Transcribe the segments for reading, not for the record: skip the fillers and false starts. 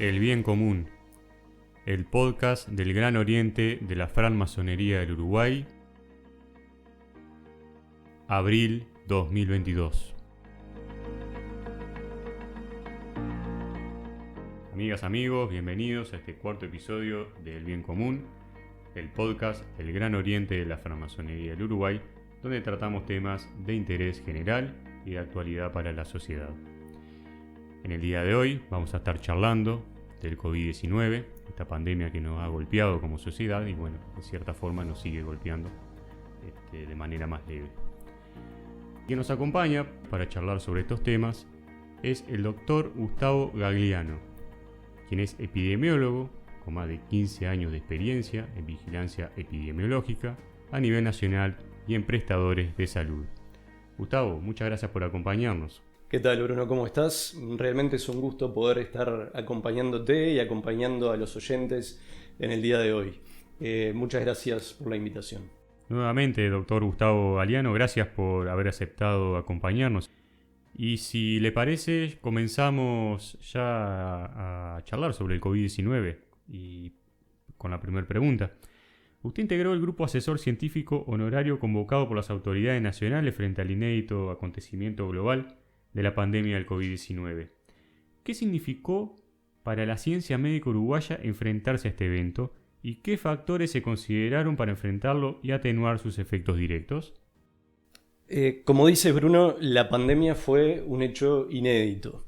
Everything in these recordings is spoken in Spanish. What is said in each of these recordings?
El Bien Común, el podcast del Gran Oriente de la Francmasonería del Uruguay, abril 2022. Amigas, amigos, bienvenidos a este cuarto episodio de El Bien Común, el podcast del Gran Oriente de la Francmasonería del Uruguay, donde tratamos temas de interés general y de actualidad para la sociedad. En el día de hoy vamos a estar charlando del COVID-19, esta pandemia que nos ha golpeado como sociedad y bueno, de cierta forma nos sigue golpeando de manera más leve. Quien nos acompaña para charlar sobre estos temas es el doctor Gustavo Gagliano, quien es epidemiólogo con más de 15 años de experiencia en vigilancia epidemiológica a nivel nacional y en prestadores de salud. Gustavo, muchas gracias por acompañarnos. ¿Qué tal, Bruno? ¿Cómo estás? Realmente es un gusto poder estar acompañándote y acompañando a los oyentes en el día de hoy. Muchas gracias por la invitación. Nuevamente, doctor Gustavo Gagliano, gracias por haber aceptado acompañarnos. Y si le parece, comenzamos ya a charlar sobre el COVID-19 y con la primera pregunta. Usted integró el grupo asesor científico honorario convocado por las autoridades nacionales frente al inédito acontecimiento global de la pandemia del COVID-19. ¿Qué significó para la ciencia médica uruguaya enfrentarse a este evento y qué factores se consideraron para enfrentarlo y atenuar sus efectos directos? Como dices, Bruno, la pandemia fue un hecho inédito.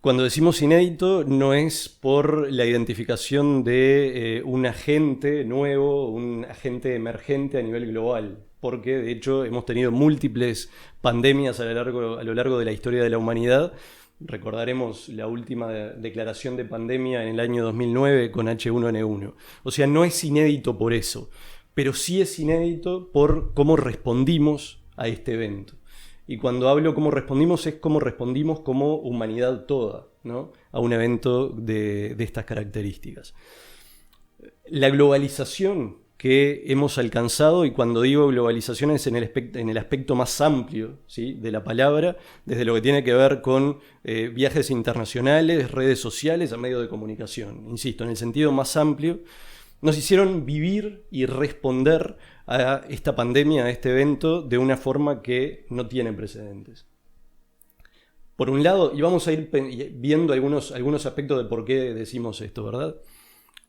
Cuando decimos inédito no es por la identificación de un agente nuevo, un agente emergente a nivel global, porque de hecho hemos tenido múltiples pandemias a lo largo de la historia de la humanidad. Recordaremos la última declaración de pandemia en el año 2009 con H1N1. O sea, no es inédito por eso, pero sí es inédito por cómo respondimos a este evento. Y cuando hablo cómo respondimos es cómo respondimos como humanidad toda, ¿no? A un evento de estas características. La globalización que hemos alcanzado, y cuando digo globalización es en el aspecto más amplio, ¿sí?, de la palabra, desde lo que tiene que ver con viajes internacionales, redes sociales, a medios de comunicación. Insisto, en el sentido más amplio, nos hicieron vivir y responder a esta pandemia, a este evento, de una forma que no tiene precedentes. Por un lado, y vamos a ir viendo algunos aspectos de por qué decimos esto, ¿verdad?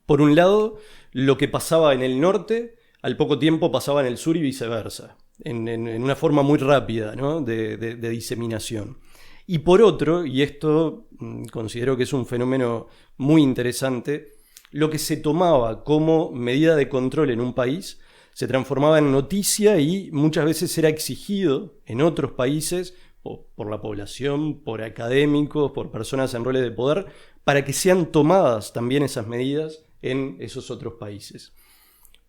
Por un lado, lo que pasaba en el norte, al poco tiempo pasaba en el sur y viceversa, en una forma muy rápida, ¿no?, de diseminación. Y por otro, y esto considero que es un fenómeno muy interesante, lo que se tomaba como medida de control en un país se transformaba en noticia y muchas veces era exigido en otros países por la población, por académicos, por personas en roles de poder, para que sean tomadas también esas medidas en esos otros países.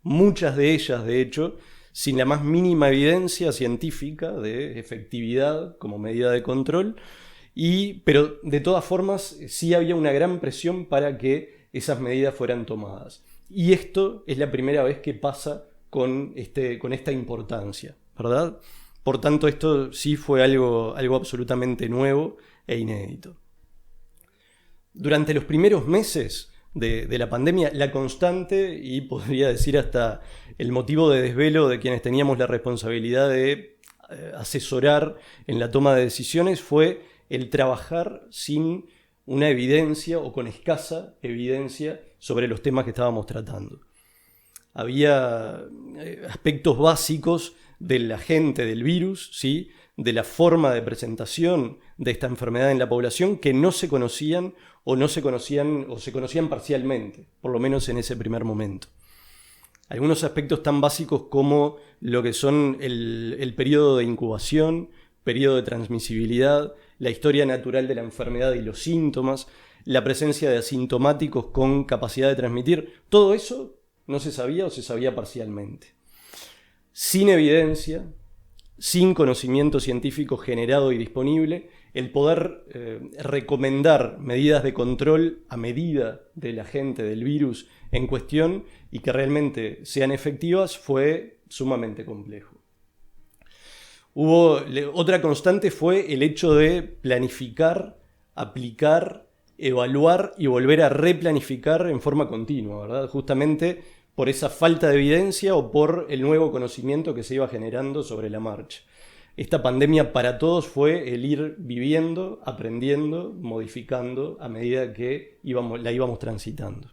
Muchas de ellas, de hecho, sin la más mínima evidencia científica de efectividad como medida de control, pero de todas formas sí había una gran presión para que esas medidas fueran tomadas. Y esto es la primera vez que pasa con esta importancia, ¿verdad? Por tanto, esto sí fue algo absolutamente nuevo e inédito. Durante los primeros meses de la pandemia, la constante, y podría decir hasta el motivo de desvelo de quienes teníamos la responsabilidad de asesorar en la toma de decisiones, fue el trabajar sin una evidencia o con escasa evidencia sobre los temas que estábamos tratando. Había aspectos básicos del agente del virus, ¿sí?, de la forma de presentación de esta enfermedad en la población que no se conocían o se conocían parcialmente, por lo menos en ese primer momento. Algunos aspectos tan básicos como lo que son el periodo de incubación, periodo de transmisibilidad, la historia natural de la enfermedad y los síntomas, la presencia de asintomáticos con capacidad de transmitir, todo eso no se sabía o se sabía parcialmente. Sin evidencia, sin conocimiento científico generado y disponible, el poder recomendar medidas de control a medida del agente del virus en cuestión y que realmente sean efectivas fue sumamente complejo. Otra constante fue el hecho de planificar, aplicar evaluar y volver a replanificar en forma continua, ¿verdad? Justamente por esa falta de evidencia o por el nuevo conocimiento que se iba generando sobre la marcha. Esta pandemia para todos fue el ir viviendo, aprendiendo, modificando a medida que la íbamos transitando.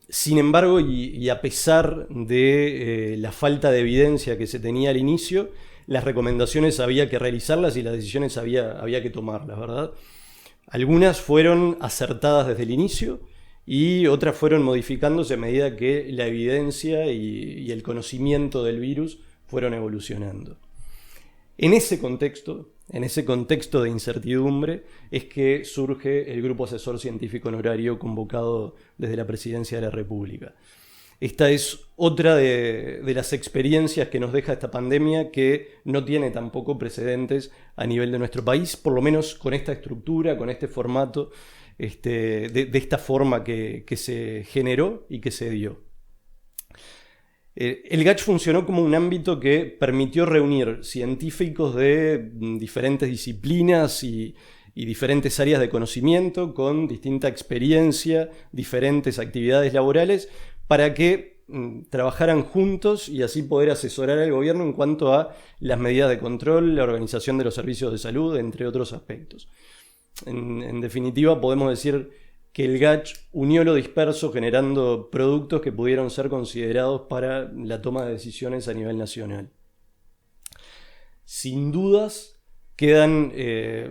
Sin embargo, y a pesar de la falta de evidencia que se tenía al inicio, las recomendaciones había que realizarlas y las decisiones había que tomarlas, ¿verdad? Algunas fueron acertadas desde el inicio y otras fueron modificándose a medida que la evidencia y el conocimiento del virus fueron evolucionando. En ese contexto de incertidumbre, es que surge el Grupo Asesor Científico Honorario convocado desde la Presidencia de la República. Esta es otra de las experiencias que nos deja esta pandemia, que no tiene tampoco precedentes a nivel de nuestro país, por lo menos con esta estructura, con este formato, de esta forma que se generó y que se dio. El GACH funcionó como un ámbito que permitió reunir científicos de diferentes disciplinas y diferentes áreas de conocimiento con distinta experiencia, diferentes actividades laborales, para que trabajaran juntos y así poder asesorar al gobierno en cuanto a las medidas de control, la organización de los servicios de salud, entre otros aspectos. En definitiva, podemos decir que el GACH unió lo disperso generando productos que pudieron ser considerados para la toma de decisiones a nivel nacional. Sin dudas, quedan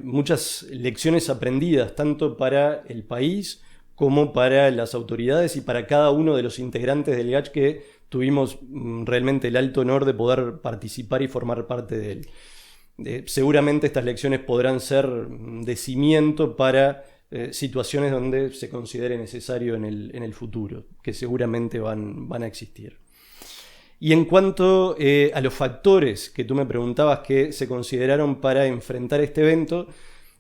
muchas lecciones aprendidas, tanto para el país como para las autoridades y para cada uno de los integrantes del GACH que tuvimos realmente el alto honor de poder participar y formar parte de él. Seguramente estas lecciones podrán ser de cimiento para situaciones donde se considere necesario en el futuro, que seguramente van a existir. Y en cuanto a los factores que tú me preguntabas que se consideraron para enfrentar este evento,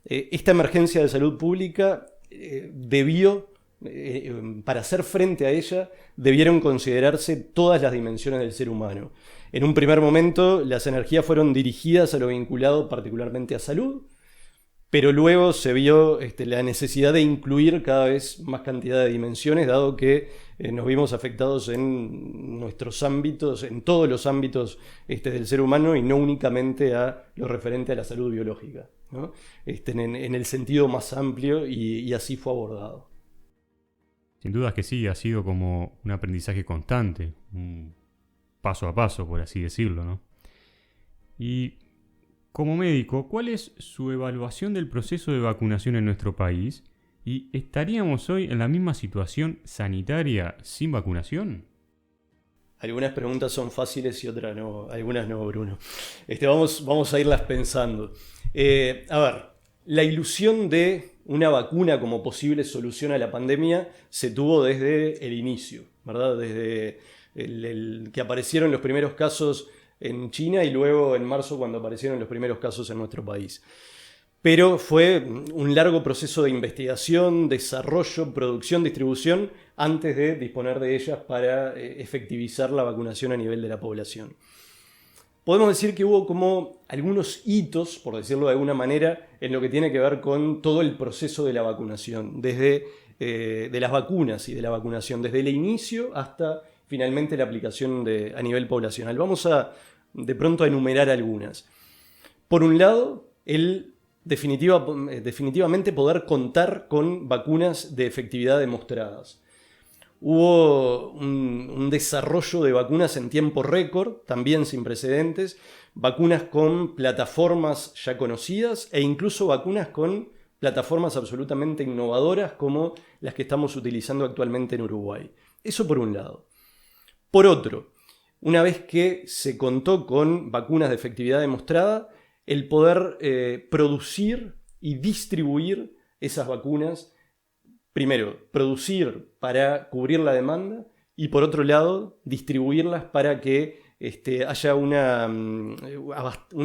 esta emergencia de salud pública para hacer frente a ella, debieron considerarse todas las dimensiones del ser humano. En un primer momento, las energías fueron dirigidas a lo vinculado particularmente a salud, pero luego se vio la necesidad de incluir cada vez más cantidad de dimensiones, dado que nos vimos afectados en nuestros ámbitos, en todos los ámbitos del ser humano y no únicamente a lo referente a la salud biológica, ¿no? En el sentido más amplio y así fue abordado. Sin dudas que sí, ha sido como un aprendizaje constante, un paso a paso, por así decirlo, ¿no? Y como médico, ¿cuál es su evaluación del proceso de vacunación en nuestro país? ¿Y estaríamos hoy en la misma situación sanitaria sin vacunación? Algunas preguntas son fáciles y otras no, algunas no, Bruno. Vamos a irlas pensando. A ver, la ilusión de una vacuna como posible solución a la pandemia se tuvo desde el inicio, ¿verdad? Desde que aparecieron los primeros casos en China y luego en marzo cuando aparecieron los primeros casos en nuestro país. Pero fue un largo proceso de investigación, desarrollo, producción, distribución antes de disponer de ellas para efectivizar la vacunación a nivel de la población. Podemos decir que hubo como algunos hitos, por decirlo de alguna manera, en lo que tiene que ver con todo el proceso de la vacunación, desde de las vacunas y de la vacunación, desde el inicio hasta finalmente la aplicación a nivel poblacional. Vamos de pronto a enumerar algunas. Por un lado, definitivamente poder contar con vacunas de efectividad demostradas. Hubo un desarrollo de vacunas en tiempo récord, también sin precedentes, vacunas con plataformas ya conocidas e incluso vacunas con plataformas absolutamente innovadoras como las que estamos utilizando actualmente en Uruguay. Eso por un lado. Por otro, una vez que se contó con vacunas de efectividad demostrada, el poder producir y distribuir esas vacunas, primero, producir para cubrir la demanda y por otro lado, distribuirlas para que haya un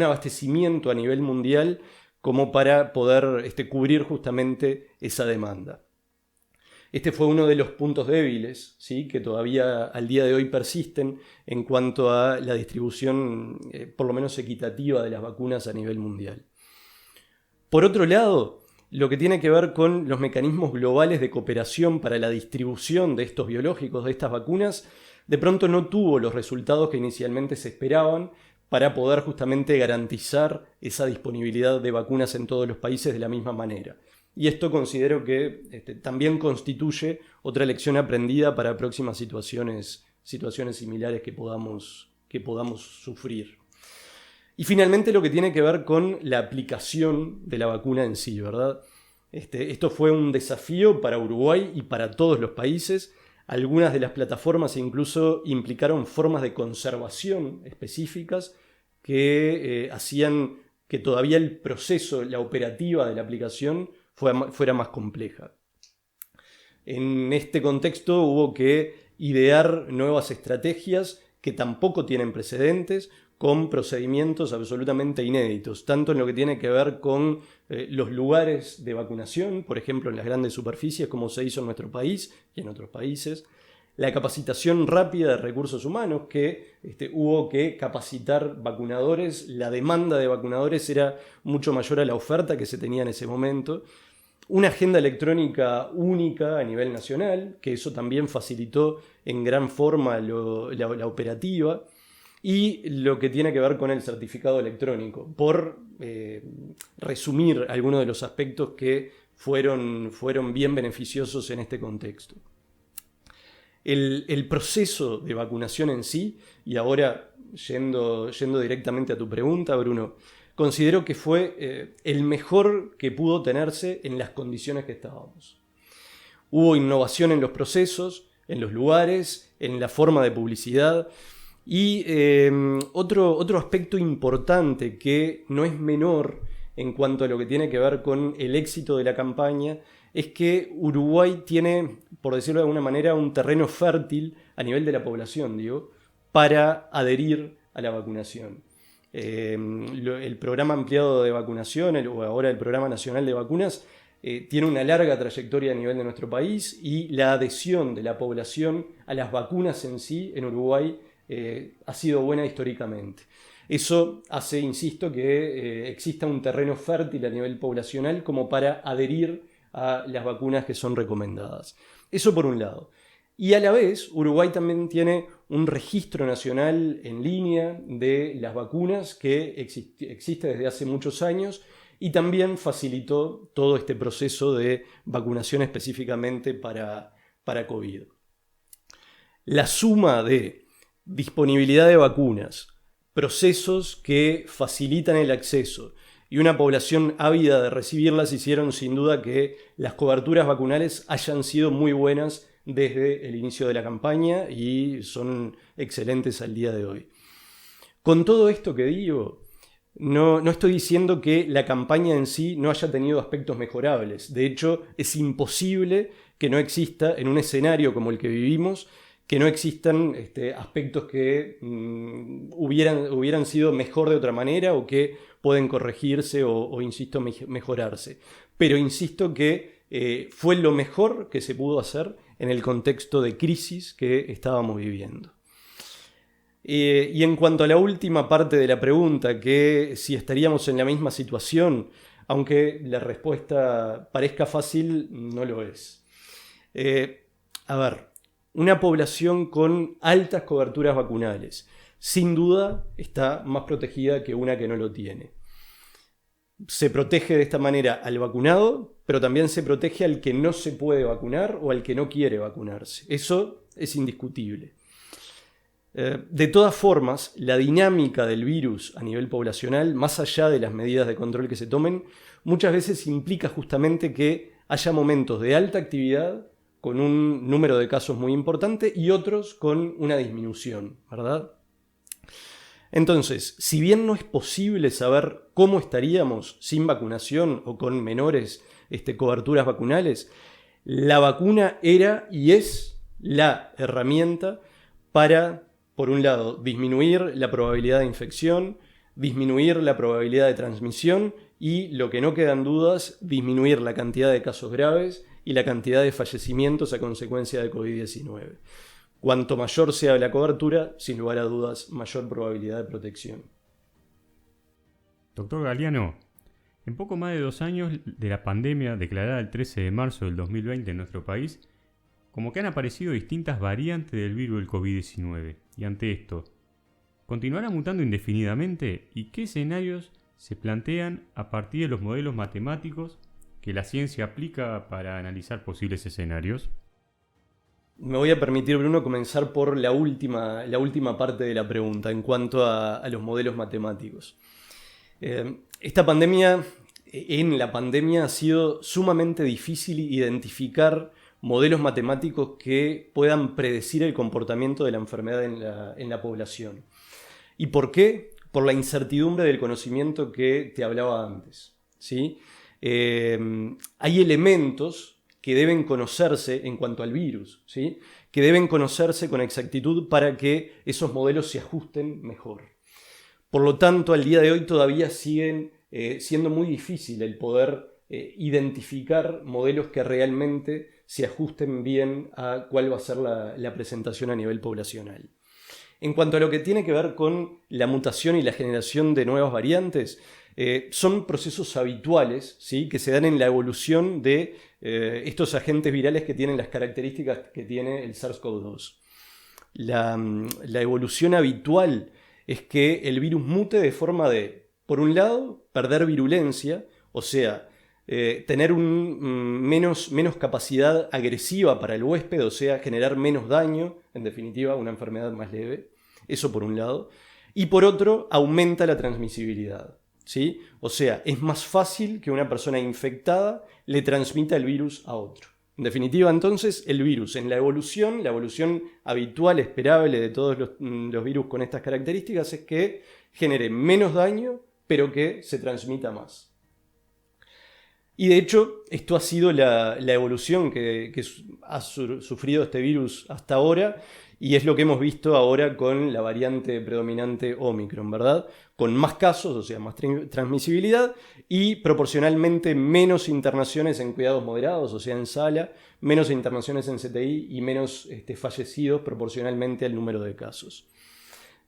abastecimiento a nivel mundial como para poder cubrir justamente esa demanda. Este fue uno de los puntos débiles, ¿sí?, que todavía al día de hoy persisten en cuanto a la distribución, por lo menos equitativa, de las vacunas a nivel mundial. Por otro lado, lo que tiene que ver con los mecanismos globales de cooperación para la distribución de estos biológicos, de estas vacunas, de pronto no tuvo los resultados que inicialmente se esperaban para poder justamente garantizar esa disponibilidad de vacunas en todos los países de la misma manera. Y esto considero que también constituye otra lección aprendida para próximas situaciones similares que podamos sufrir. Y finalmente lo que tiene que ver con la aplicación de la vacuna en sí, ¿verdad? Esto fue un desafío para Uruguay y para todos los países. Algunas de las plataformas incluso implicaron formas de conservación específicas que hacían que todavía el proceso, la operativa de la aplicación fuera más compleja. En este contexto hubo que idear nuevas estrategias que tampoco tienen precedentes, con procedimientos absolutamente inéditos, tanto en lo que tiene que ver con los lugares de vacunación, por ejemplo en las grandes superficies, como se hizo en nuestro país y en otros países, la capacitación rápida de recursos humanos, que hubo que capacitar vacunadores, la demanda de vacunadores era mucho mayor a la oferta que se tenía en ese momento, una agenda electrónica única a nivel nacional, que eso también facilitó en gran forma la operativa, y lo que tiene que ver con el certificado electrónico, por resumir algunos de los aspectos que fueron bien beneficiosos en este contexto. El proceso de vacunación en sí, y ahora yendo directamente a tu pregunta, Bruno, considero que fue el mejor que pudo tenerse en las condiciones que estábamos. Hubo innovación en los procesos, en los lugares, en la forma de publicidad. Y otro aspecto importante que no es menor en cuanto a lo que tiene que ver con el éxito de la campaña es que Uruguay tiene, por decirlo de alguna manera, un terreno fértil a nivel de la población, para adherir a la vacunación. El programa ampliado de vacunación, o ahora el Programa Nacional de Vacunas, tiene una larga trayectoria a nivel de nuestro país, y la adhesión de la población a las vacunas en sí en Uruguay ha sido buena históricamente. Eso hace, insisto, que exista un terreno fértil a nivel poblacional como para adherir a las vacunas que son recomendadas. Eso por un lado. Y a la vez, Uruguay también tiene un registro nacional en línea de las vacunas que existe desde hace muchos años, y también facilitó todo este proceso de vacunación específicamente para COVID. La suma de disponibilidad de vacunas, procesos que facilitan el acceso y una población ávida de recibirlas hicieron sin duda que las coberturas vacunales hayan sido muy buenas desde el inicio de la campaña y son excelentes al día de hoy. Con todo esto que digo, no estoy diciendo que la campaña en sí no haya tenido aspectos mejorables. De hecho, es imposible que no exista en un escenario como el que vivimos, que no existan aspectos que hubieran sido mejor de otra manera o que pueden corregirse o insisto, mejorarse. Pero insisto que fue lo mejor que se pudo hacer en el contexto de crisis que estábamos viviendo. Y en cuanto a la última parte de la pregunta, que si estaríamos en la misma situación, aunque la respuesta parezca fácil, no lo es. Una población con altas coberturas vacunales, sin duda, está más protegida que una que no lo tiene. Se protege de esta manera al vacunado, pero también se protege al que no se puede vacunar o al que no quiere vacunarse. Eso es indiscutible. De todas formas, la dinámica del virus a nivel poblacional, más allá de las medidas de control que se tomen, muchas veces implica justamente que haya momentos de alta actividad con un número de casos muy importante y otros con una disminución, ¿verdad? Entonces, si bien no es posible saber cómo estaríamos sin vacunación o con menores coberturas vacunales, la vacuna era y es la herramienta para, por un lado, disminuir la probabilidad de infección, disminuir la probabilidad de transmisión y, lo que no quedan dudas, disminuir la cantidad de casos graves y la cantidad de fallecimientos a consecuencia de COVID-19. Cuanto mayor sea la cobertura, sin lugar a dudas, mayor probabilidad de protección. Doctor Galiano, En poco más de 2 años de la pandemia declarada el 13 de marzo del 2020 en nuestro país, como que han aparecido distintas variantes del virus del COVID-19. Y ante esto, ¿continuará mutando indefinidamente? ¿Y qué escenarios se plantean a partir de los modelos matemáticos que la ciencia aplica para analizar posibles escenarios? Me voy a permitir, Bruno, comenzar por la última parte de la pregunta en cuanto a los modelos matemáticos. En la pandemia ha sido sumamente difícil identificar modelos matemáticos que puedan predecir el comportamiento de la enfermedad en la población. ¿Y por qué? Por la incertidumbre del conocimiento que te hablaba antes, ¿sí? Hay elementos que deben conocerse en cuanto al virus, ¿sí? Que deben conocerse con exactitud para que esos modelos se ajusten mejor. Por lo tanto, al día de hoy todavía siguen siendo muy difícil el poder identificar modelos que realmente se ajusten bien a cuál va a ser la presentación a nivel poblacional. En cuanto a lo que tiene que ver con la mutación y la generación de nuevas variantes, son procesos habituales, ¿sí? Que se dan en la evolución de estos agentes virales que tienen las características que tiene el SARS-CoV-2. La evolución habitual es que el virus mute de forma de, por un lado, perder virulencia, o sea, tener menos capacidad agresiva para el huésped, o sea, generar menos daño, en definitiva, una enfermedad más leve. Eso por un lado. Y por otro, aumenta la transmisibilidad, ¿sí? O sea, es más fácil que una persona infectada le transmita el virus a otro. En definitiva, entonces, el virus en la evolución habitual, esperable de todos los virus con estas características es que genere menos daño, pero que se transmita más. Y de hecho, esto ha sido la evolución que ha sufrido este virus hasta ahora, y es lo que hemos visto ahora con la variante predominante Omicron, ¿verdad? Con más casos, o sea, más transmisibilidad, y proporcionalmente menos internaciones en cuidados moderados, o sea, en sala, menos internaciones en CTI y menos fallecidos proporcionalmente al número de casos.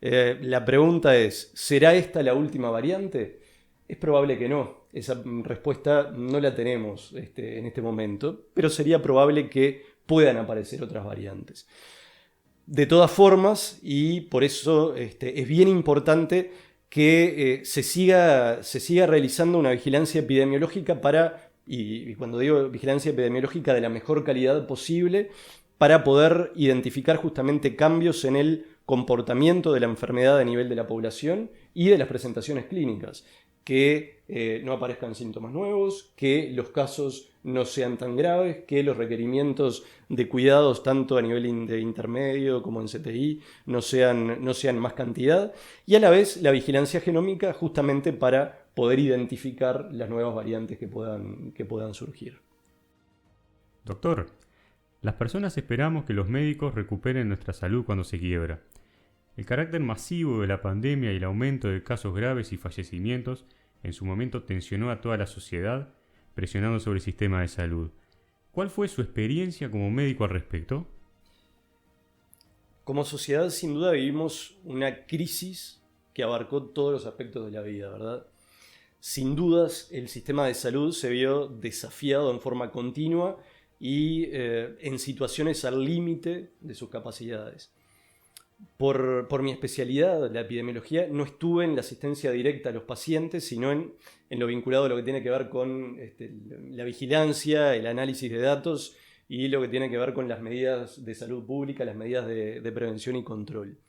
La pregunta es, ¿será esta la última variante? Es probable que no. Esa respuesta no la tenemos en este momento, pero sería probable que puedan aparecer otras variantes. De todas formas, y por eso es bien importante que se siga realizando una vigilancia epidemiológica y cuando digo vigilancia epidemiológica de la mejor calidad posible, para poder identificar justamente cambios en el comportamiento de la enfermedad a nivel de la población y de las presentaciones clínicas. Que no aparezcan síntomas nuevos, que los casos no sean tan graves, que los requerimientos de cuidados tanto a nivel de intermedio como en CTI no sean más cantidad, y a la vez la vigilancia genómica justamente para poder identificar las nuevas variantes que puedan surgir. Doctor, las personas esperamos que los médicos recuperen nuestra salud cuando se quiebra. El carácter masivo de la pandemia y el aumento de casos graves y fallecimientos en su momento tensionó a toda la sociedad, presionando sobre el sistema de salud. ¿Cuál fue su experiencia como médico al respecto? Como sociedad, sin duda, vivimos una crisis que abarcó todos los aspectos de la vida, ¿verdad? Sin dudas, el sistema de salud se vio desafiado en forma continua y en situaciones al límite de sus capacidades. Por mi especialidad, la epidemiología, no estuve en la asistencia directa a los pacientes, sino en lo vinculado a lo que tiene que ver con la vigilancia, el análisis de datos y lo que tiene que ver con las medidas de salud pública, las medidas de prevención y control.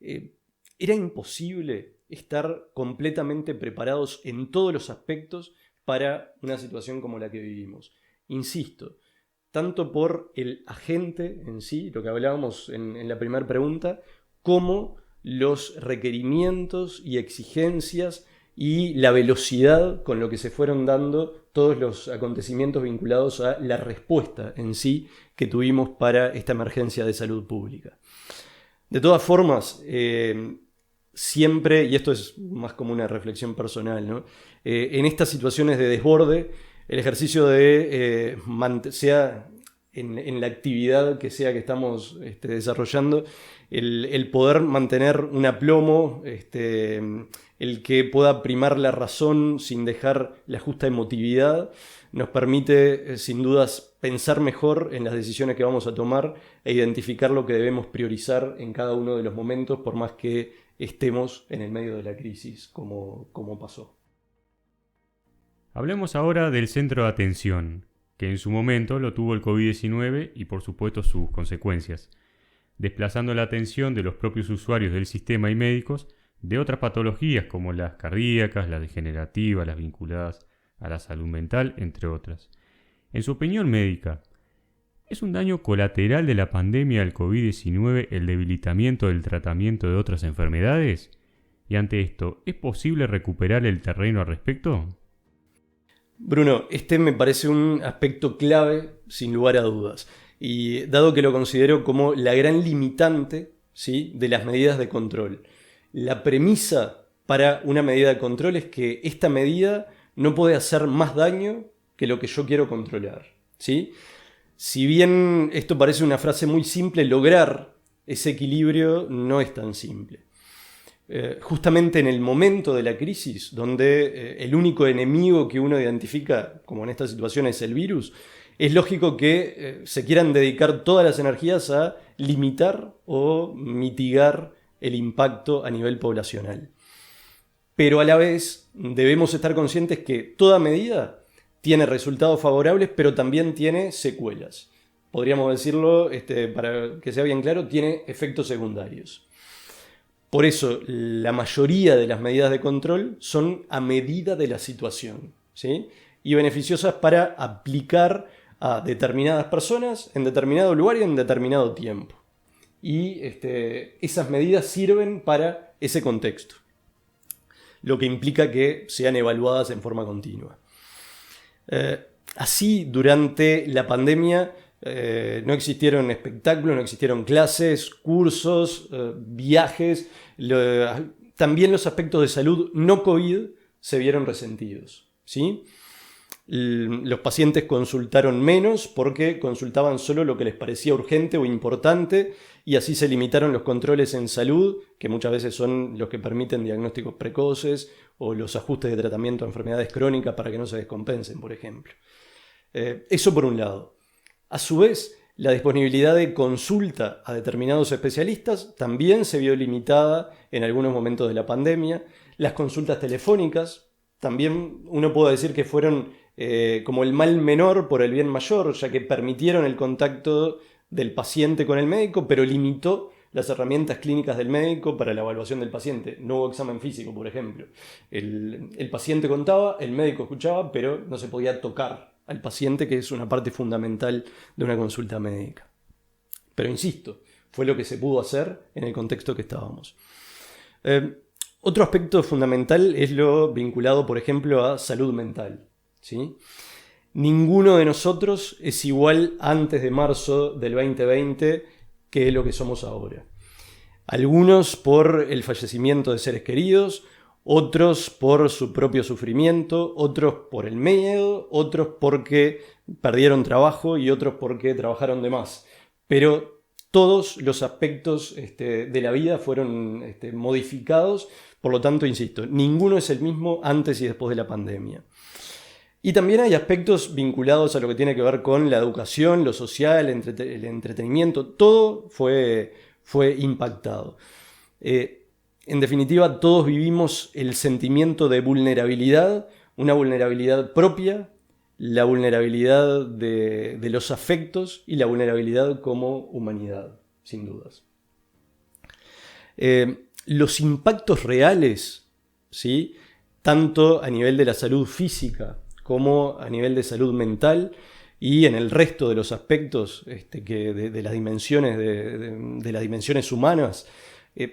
Era imposible estar completamente preparados en todos los aspectos para una situación como la que vivimos. Insisto, tanto por el agente en sí, lo que hablábamos en la primera pregunta, como los requerimientos y exigencias y la velocidad con lo que se fueron dando todos los acontecimientos vinculados a la respuesta en sí que tuvimos para esta emergencia de salud pública. De todas formas, siempre, y esto es más como una reflexión personal, ¿no? En estas situaciones de desborde, el ejercicio en la actividad que sea que estamos desarrollando, el poder mantener un aplomo, el que pueda primar la razón sin dejar la justa emotividad, nos permite sin dudas pensar mejor en las decisiones que vamos a tomar e identificar lo que debemos priorizar en cada uno de los momentos, por más que estemos en el medio de la crisis, como pasó. Hablemos ahora del centro de atención, que en su momento lo tuvo el COVID-19 y por supuesto sus consecuencias, desplazando la atención de los propios usuarios del sistema y médicos de otras patologías como las cardíacas, las degenerativas, las vinculadas a la salud mental, entre otras. En su opinión médica, ¿es un daño colateral de la pandemia del COVID-19 el debilitamiento del tratamiento de otras enfermedades? Y ante esto, ¿es posible recuperar el terreno al respecto? Bruno, este me parece un aspecto clave, sin lugar a dudas. Y dado que lo considero como la gran limitante, ¿sí?, de las medidas de control. La premisa para una medida de control es que esta medida no puede hacer más daño que lo que yo quiero controlar, ¿sí? Si bien esto parece una frase muy simple, lograr ese equilibrio no es tan simple. Justamente en el momento de la crisis, donde el único enemigo que uno identifica, como en esta situación, es el virus, es lógico que se quieran dedicar todas las energías a limitar o mitigar el impacto a nivel poblacional. Pero a la vez debemos estar conscientes que toda medida tiene resultados favorables, pero también tiene secuelas. Podríamos decirlo, para que sea bien claro, tiene efectos secundarios. Por eso, la mayoría de las medidas de control son a medida de la situación, ¿sí?, y beneficiosas para aplicar a determinadas personas en determinado lugar y en determinado tiempo. Y esas medidas sirven para ese contexto, lo que implica que sean evaluadas en forma continua. Así, durante la pandemia no existieron espectáculos, no existieron clases, cursos, viajes. También los aspectos de salud no COVID se vieron resentidos, ¿sí? Los pacientes consultaron menos porque consultaban solo lo que les parecía urgente o importante, y así se limitaron los controles en salud, que muchas veces son los que permiten diagnósticos precoces o los ajustes de tratamiento a enfermedades crónicas para que no se descompensen, por ejemplo. Eso por un lado. A su vez, la disponibilidad de consulta a determinados especialistas también se vio limitada en algunos momentos de la pandemia. Las consultas telefónicas también uno puede decir que fueron como el mal menor por el bien mayor, ya que permitieron el contacto del paciente con el médico, pero limitó las herramientas clínicas del médico para la evaluación del paciente. No hubo examen físico, por ejemplo. El paciente contaba, el médico escuchaba, pero no se podía tocar al paciente, que es una parte fundamental de una consulta médica. Pero insisto, fue lo que se pudo hacer en el contexto que estábamos. Otro aspecto fundamental es lo vinculado, por ejemplo, a salud mental, ¿sí? Ninguno de nosotros es igual antes de marzo del 2020 que lo que somos ahora. Algunos por el fallecimiento de seres queridos, otros por su propio sufrimiento, otros por el miedo, otros porque perdieron trabajo y otros porque trabajaron de más. Pero todos los aspectos de la vida fueron modificados, por lo tanto, insisto, ninguno es el mismo antes y después de la pandemia. Y también hay aspectos vinculados a lo que tiene que ver con la educación, lo social, el entretenimiento, todo fue impactado. En definitiva, todos vivimos el sentimiento de vulnerabilidad, una vulnerabilidad propia, la vulnerabilidad de los afectos y la vulnerabilidad como humanidad, sin dudas. Los impactos reales, ¿sí?, tanto a nivel de la salud física como a nivel de salud mental y en el resto de los aspectos de las dimensiones de las dimensiones humanas,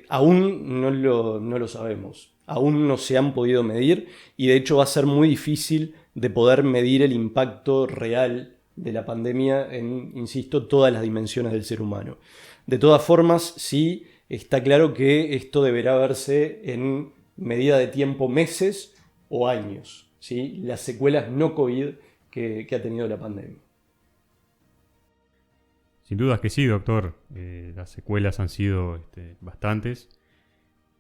aún no lo sabemos, aún no se han podido medir, y de hecho va a ser muy difícil de poder medir el impacto real de la pandemia en, insisto, todas las dimensiones del ser humano. De todas formas, sí está claro que esto deberá verse en medida de tiempo meses o años, ¿sí?, las secuelas no COVID que ha tenido la pandemia. Sin dudas que sí, doctor. Las secuelas han sido bastantes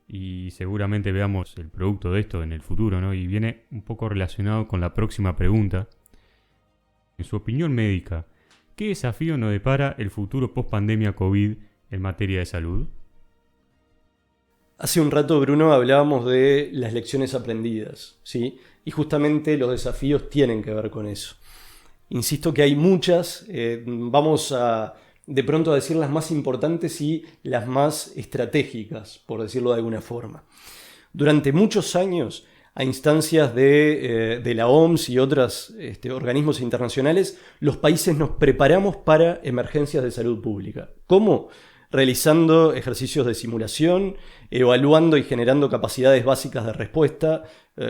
y seguramente veamos el producto de esto en el futuro, ¿no? Y viene un poco relacionado con la próxima pregunta. En su opinión médica, ¿qué desafío nos depara el futuro post-pandemia COVID en materia de salud? Hace un rato, Bruno, hablábamos de las lecciones aprendidas, ¿sí? Y justamente los desafíos tienen que ver con eso. Insisto que hay muchas, vamos a de pronto a decir las más importantes y las más estratégicas, por decirlo de alguna forma. Durante muchos años, a instancias de la OMS y otros organismos internacionales, los países nos preparamos para emergencias de salud pública. ¿Cómo? Realizando ejercicios de simulación, evaluando y generando capacidades básicas de respuesta,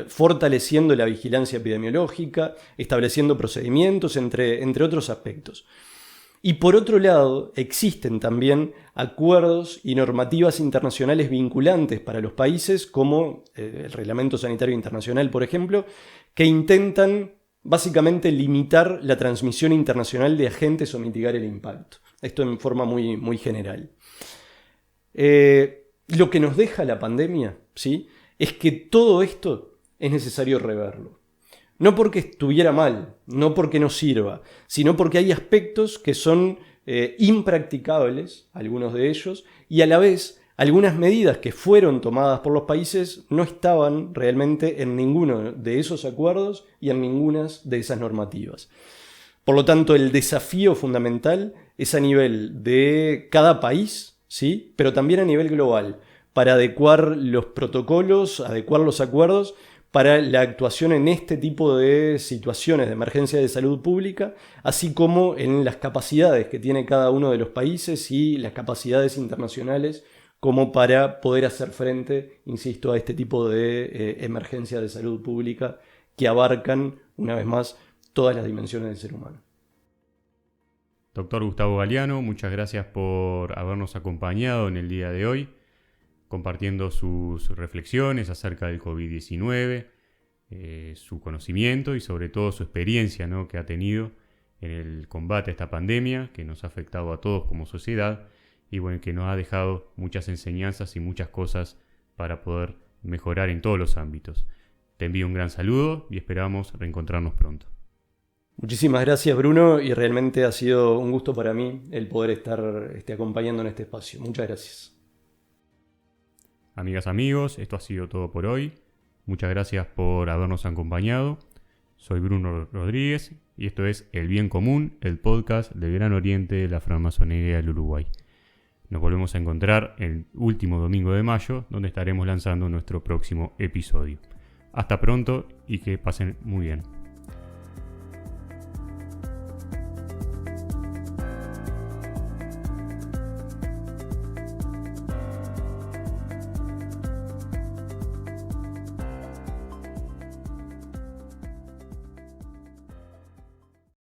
fortaleciendo la vigilancia epidemiológica, estableciendo procedimientos, entre otros aspectos. Y por otro lado, existen también acuerdos y normativas internacionales vinculantes para los países, como el Reglamento Sanitario Internacional, por ejemplo, que intentan básicamente limitar la transmisión internacional de agentes o mitigar el impacto. Esto en forma muy, muy general. Lo que nos deja la pandemia, ¿sí?, es que todo esto es necesario reverlo. No porque estuviera mal, no porque no sirva, sino porque hay aspectos que son impracticables, algunos de ellos, y a la vez algunas medidas que fueron tomadas por los países no estaban realmente en ninguno de esos acuerdos y en ninguna de esas normativas. Por lo tanto, el desafío fundamental es a nivel de cada país, ¿sí?, pero también a nivel global, para adecuar los protocolos, adecuar los acuerdos para la actuación en este tipo de situaciones de emergencia de salud pública, así como en las capacidades que tiene cada uno de los países y las capacidades internacionales como para poder hacer frente, insisto, a este tipo de emergencias de salud pública que abarcan, una vez más, todas las dimensiones del ser humano. Doctor Gustavo Galeano, muchas gracias por habernos acompañado en el día de hoy, compartiendo sus reflexiones acerca del COVID-19, su conocimiento y sobre todo su experiencia, ¿no?, que ha tenido en el combate a esta pandemia que nos ha afectado a todos como sociedad y bueno, que nos ha dejado muchas enseñanzas y muchas cosas para poder mejorar en todos los ámbitos. Te envío un gran saludo y esperamos reencontrarnos pronto. Muchísimas gracias, Bruno, y realmente ha sido un gusto para mí el poder estar acompañando en este espacio. Muchas gracias. Amigas, amigos, esto ha sido todo por hoy. Muchas gracias por habernos acompañado. Soy Bruno Rodríguez y esto es El Bien Común, el podcast del Gran Oriente de la Francmasonería del Uruguay. Nos volvemos a encontrar el último domingo de mayo, donde estaremos lanzando nuestro próximo episodio. Hasta pronto y que pasen muy bien.